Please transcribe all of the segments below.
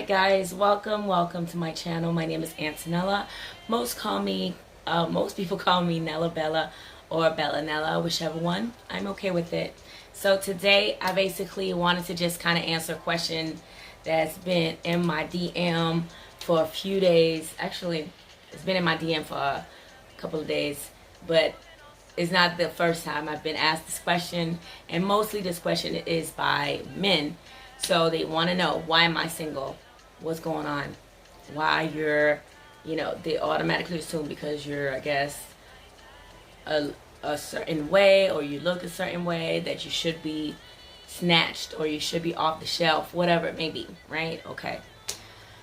Alright guys, welcome to my channel. My name is Antonella. Most people call me Nella Bella or Bella Nella, whichever one. I'm okay with it. So today I basically wanted to just kind of answer a question that's been in my DM for a few days. Actually, it's been in my DM for a couple of days, but it's not the first time I've been asked this question, and mostly this question is by men. So they want to know, why am I single? What's going on? Why they automatically assume because you're, I guess, a certain way, or you look a certain way, that you should be snatched or you should be off the shelf, whatever it may be, right? Okay.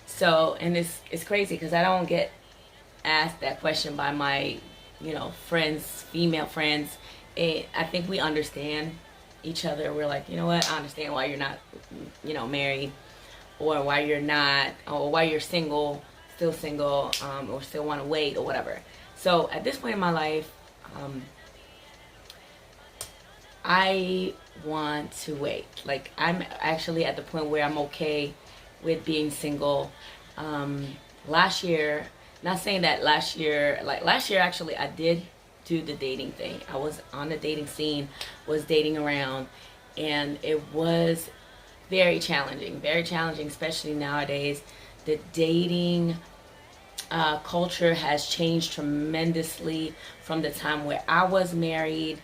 So, and it's crazy because I don't get asked that question by my, friends, female friends. I think we understand each other. We're like, you know what, I understand why you're not, married, or why you're not, or why you're single, still single, or still want to wait, or whatever. So at this point in my life, I want to wait. Like, I'm actually at the point where I'm okay with being single. Last year, not saying that last year actually I did do the dating thing. I was on the dating scene, was dating around, and it was very challenging, especially nowadays. The dating culture has changed tremendously from the time where I was married.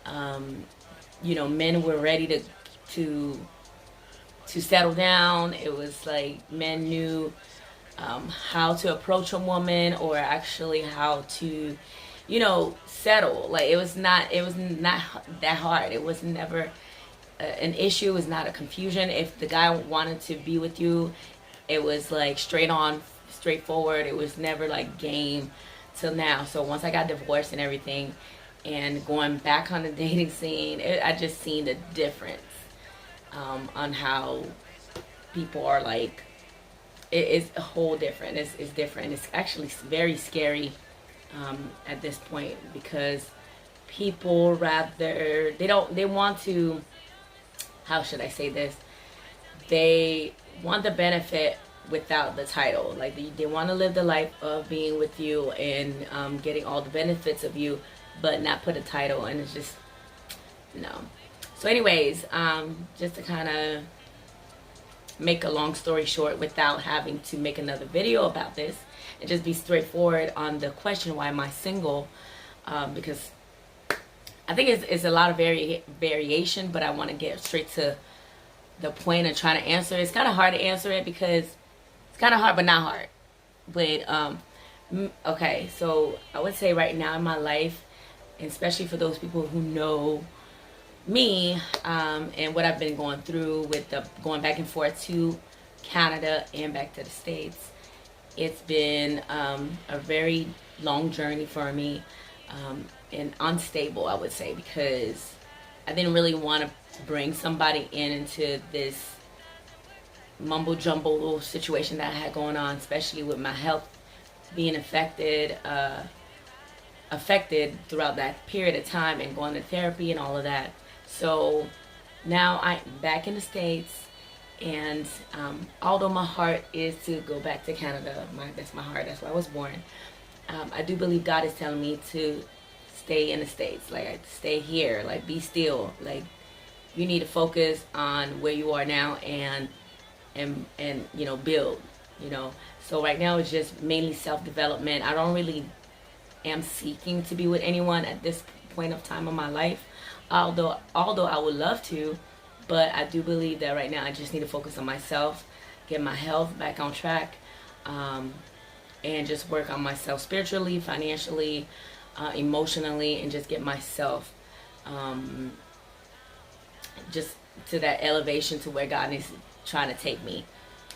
Men were ready to settle down. It was like men knew how to approach a woman, or actually how to, settle. Like, it was not that hard. It was never an issue. It was not a confusion. If the guy wanted to be with you, it was like straightforward. It was never like game till now. So once I got divorced and everything, and going back on the dating scene, I just seen the difference on how people are like. It is a whole different. It's different. It's actually very scary at this point, because people they want to, how should I say this? They want the benefit without the title. Like, they want to live the life of being with you and getting all the benefits of you, but not put a title. And it's just, no. So anyways, just to kind of make a long story short, without having to make another video about this, and just be straightforward on the question, why am I single? Because I think it's a lot of variation, but I want to get straight to the point of trying to answer it. It's kind of hard to answer it, because it's kind of hard but not hard. But okay, so I would say right now in my life, and especially for those people who know me, and what I've been going through with the going back and forth to Canada and back to the States, it's been a very long journey for me, and unstable, I would say, because I didn't really want to bring somebody into this mumbo jumbo little situation that I had going on, especially with my health being affected throughout that period of time, and going to therapy and all of that. So now I'm back in the States, and although my heart is to go back to Canada, that's my heart, that's where I was born, I do believe God is telling me to stay in the States, like, stay here, like, be still, like, you need to focus on where you are now, and build, So right now it's just mainly self-development. I don't really am seeking to be with anyone at this point of time of my life, although I would love to. But I do believe that right now I just need to focus on myself, get my health back on track, and just work on myself spiritually, financially, emotionally, and just get myself just to that elevation to where God is trying to take me.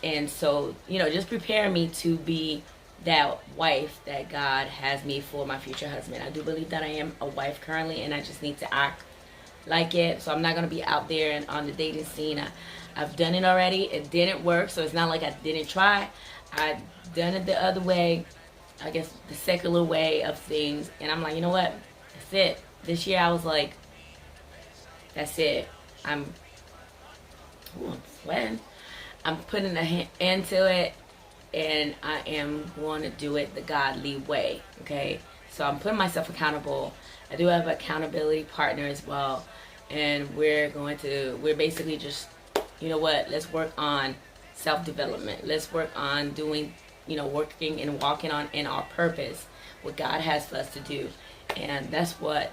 And so, just prepare me to be that wife that God has me for my future husband. I do believe that I am a wife currently, and I just need to act like it. So I'm not going to be out there and on the dating scene. I've done it already. It didn't work, so it's not like I didn't try. I've done it the other way, I guess the secular way of things, and I'm like, you know what? That's it. This year I was like, that's it. I'm sweating. I'm putting a end to it, and I am going to do it the godly way. Okay, so I'm putting myself accountable. I do have an accountability partner as well, and we're basically just, you know what, let's work on self-development. Let's work on doing, working and walking on in our purpose, what God has for us to do. And that's where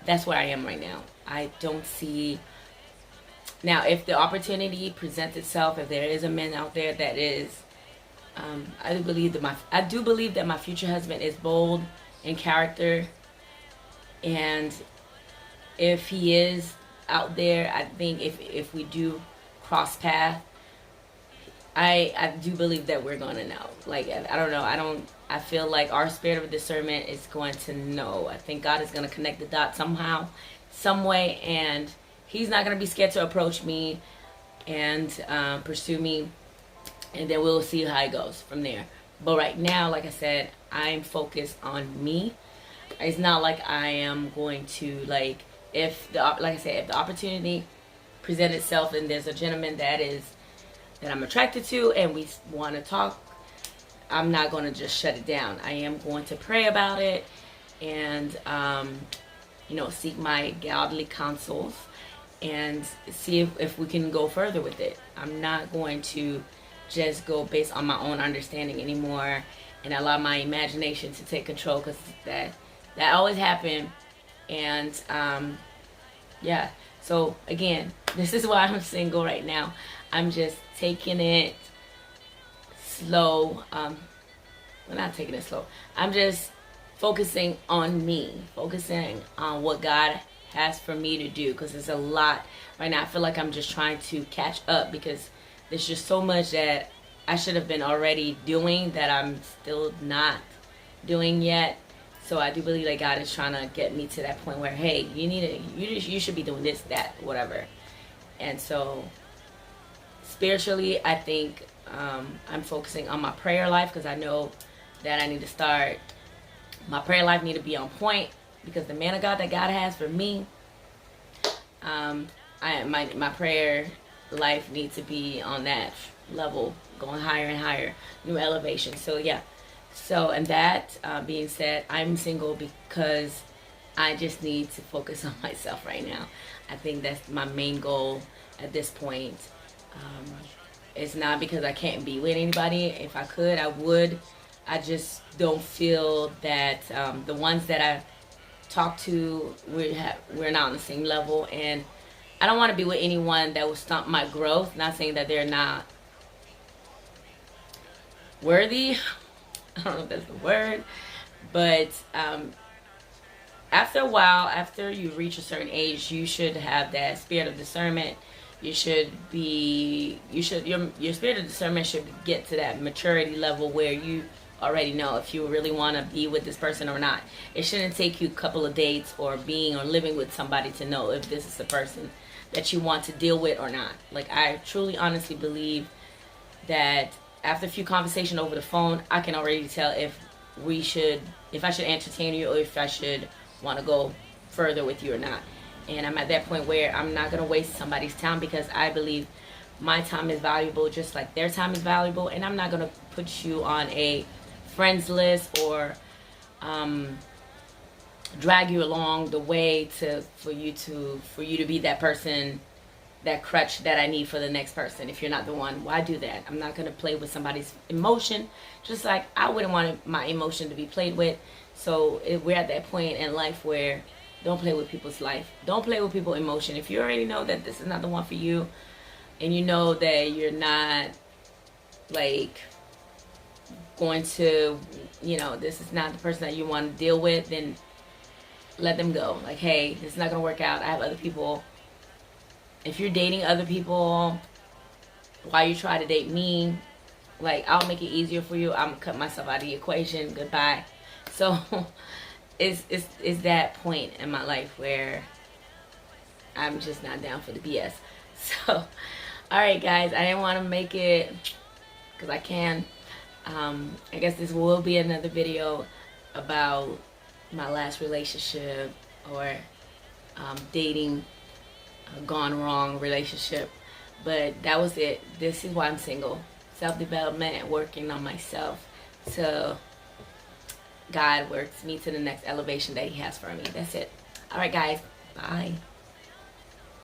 I am right now. I don't see, now if the opportunity presents itself, if there is a man out there that is, I do believe that my future husband is bold in character, and if he is out there, I think if we do cross path, I do believe that we're gonna know. Like, I don't know. I feel like our spirit of discernment is going to know. I think God is gonna connect the dots somehow, some way, and He's not gonna be scared to approach me and pursue me, and then we'll see how it goes from there. But right now, like I said, I'm focused on me. It's not like I am going to, like if the opportunity presents itself and there's a gentleman that I'm attracted to and we want to talk, I'm not going to just shut it down. I am going to pray about it and seek my godly counsels and see if we can go further with it. I'm not going to just go based on my own understanding anymore and allow my imagination to take control, because that always happened. And yeah, so again, this is why I'm single right now. I'm just taking it slow. Well, not taking it slow. I'm just focusing on me, focusing on what God has for me to do, because there's a lot right now. I feel like I'm just trying to catch up, because there's just so much that I should have been already doing that I'm still not doing yet. So I do believe that God is trying to get me to that point where, hey, you should be doing this, that, whatever. And so spiritually, I think I'm focusing on my prayer life, because I know that I need to start. My prayer life need to be on point, because the man of God that God has for me, my prayer life needs to be on that level, going higher and higher, new elevation. So yeah. So, and that being said, I'm single because I just need to focus on myself right now. I think that's my main goal at this point. It's not because I can't be with anybody. If I could, I would. I just don't feel that the ones that I talk to, we're not on the same level. And I don't want to be with anyone that will stump my growth. Not saying that they're not worthy. I don't know if that's the word, but after a while, after you reach a certain age, you should have that spirit of discernment. Your spirit of discernment should get to that maturity level where you already know if you really want to be with this person or not. It shouldn't take you a couple of dates or being or living with somebody to know if this is the person that you want to deal with or not. Like, I truly, honestly believe that after a few conversations over the phone, I can already tell if I should entertain you or if I should want to go further with you or not. And I'm at that point where I'm not going to waste somebody's time, because I believe my time is valuable just like their time is valuable. And I'm not going to put you on a friends list or drag you along the way for you to be that person, that crutch that I need for the next person. If you're not the one, why do that? I'm not going to play with somebody's emotion, just like I wouldn't want my emotion to be played with. So we're at that point in life where don't play with people's life. Don't play with people's emotion. If you already know that this is not the one for you, and you know that you're not like going to, this is not the person that you want to deal with, then let them go. Like, hey, this is not going to work out. I have other people. If you're dating other people while you try to date me, like, I'll make it easier for you. I'm gonna cut myself out of the equation. Goodbye. So it's that point in my life where I'm just not down for the BS. So, all right, guys, I didn't want to make it because I can. I guess this will be another video about my last relationship or dating gone wrong relationship. But that was it. This is why I'm single. Self-development and working on myself. So God works me to the next elevation that he has for me. That's it. All right, guys. Bye.